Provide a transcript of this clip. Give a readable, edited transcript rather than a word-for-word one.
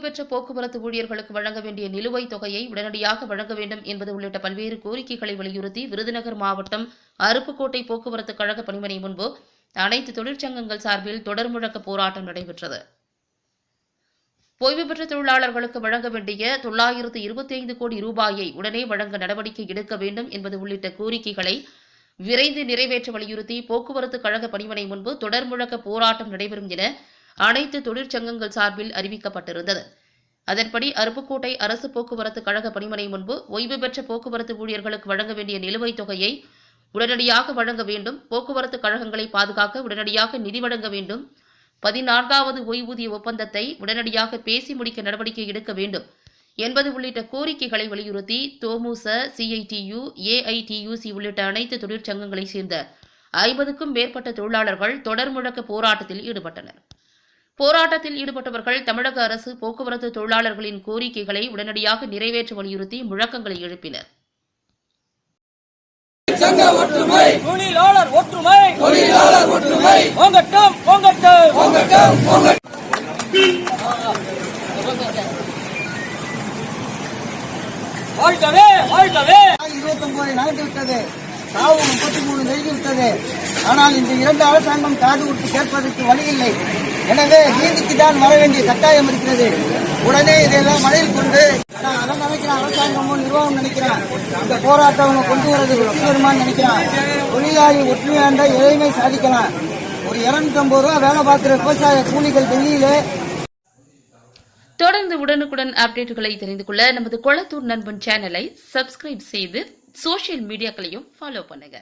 பெற்ற போக்குவரத்து ஊழியர்களுக்கு வழங்க வேண்டிய நிலுவைத் தொகையை உடனடியாக வழங்க வேண்டும் என்பது உள்ளிட்ட பல்வேறு கோரிக்கைகளை வலியுறுத்தி விருதுநகர் மாவட்டம் அருப்புக்கோட்டை போக்குவரத்து கழக பணிமனை முன்பு அனைத்து தொழிற்சங்கங்கள் சார்பில் தொடர் முழக்க போராட்டம் நடைபெற்றது. ஓய்வு பெற்ற தொழிலாளர்களுக்கு வழங்க வேண்டிய 925 கோடி ரூபாயை உடனே வழங்க நடவடிக்கை எடுக்க வேண்டும் என்பது உள்ளிட்ட கோரிக்கைகளை விரைந்து நிறைவேற்ற வலியுறுத்தி போக்குவரத்து கழக பணிமனை முன்பு தொடர் முழக்க போராட்டம் நடைபெறும் என அனைத்து தொழிற்சங்கங்கள் சார்பில் அறிவிக்கப்பட்டிருந்தது. அதன்படி அருப்புக்கோட்டை அரசு போக்குவரத்து கழக பணிமனை முன்பு ஓய்வு பெற்ற போக்குவரத்து ஊழியர்களுக்கு வழங்க வேண்டிய நிலுவைத் தொகையை உடனடியாக வழங்க வேண்டும், போக்குவரத்து கழகங்களை பாதுகாக்க உடனடியாக நிதி வழங்க வேண்டும், 14வது ஓய்வூதிய ஒப்பந்தத்தை உடனடியாக பேசி முடிக்க நடவடிக்கை எடுக்க வேண்டும் என்பது உள்ளிட்ட கோரிக்கைகளை வலியுறுத்தி தொமுச, CITU, AITUC உள்ளிட்ட அனைத்து தொழிற்சங்கங்களைச் சேர்ந்த 50க்கும் மேற்பட்ட தொழிலாளர்கள் தொடர் முழக்க போராட்டத்தில் ஈடுபட்டனர். போராட்டத்தில் ஈடுபட்டவர்கள் தமிழக அரசு போக்குவரத்து தொழிலாளர்களின் கோரிக்கைகளை உடனடியாக நிறைவேற்ற வலியுறுத்தி முழக்கங்களை எழுப்பினர். தொழிலாளர் ஒற்றுமை, தொழிலாளர் ஒற்றுமை, ஓங்கட்டும் ஓங்கட்டும் ஓங்கட்டும் ஓங்கட்டும். வாழ்கவே வாழ்கவே. 29 நடந்து விட்டது, சாவு 33 நெருங்கிவிட்டது. ஆனால் இந்த இரண்டு அரசாங்கம் காது கொடுத்து கேட்பதற்கு வழி இல்லை. எனவே நீதிக்கு தான் வர வேண்டிய கட்டாயம் இருக்கிறது. உடனே இதெல்லாம் மழையில் கொண்டு அதான் நினைக்கிறான் அரசாங்கமும் நிர்வாகம் நினைக்கிறான் இந்த போராட்டம் கொண்டு வரது வெற்றி பெறுமான்னு நினைக்கிறான். தொழிலாளி ஒற்றுமையாண்ட எதையுமே சாதிக்கலாம். ஒரு 250 ரூபா வேலை பார்க்கிற விவசாய கூலிகள் டெல்லியிலே. தொடர்ந்து உடனுக்குடன் அப்டேட்டுகளை தெரிந்து கொள்ள நமது கொளத்தூர் நண்பன் சேனலை சப்ஸ்கிரைப் செய்து சோசியல் மீடியாக்களையும் ஃபாலோ பண்ணுங்க.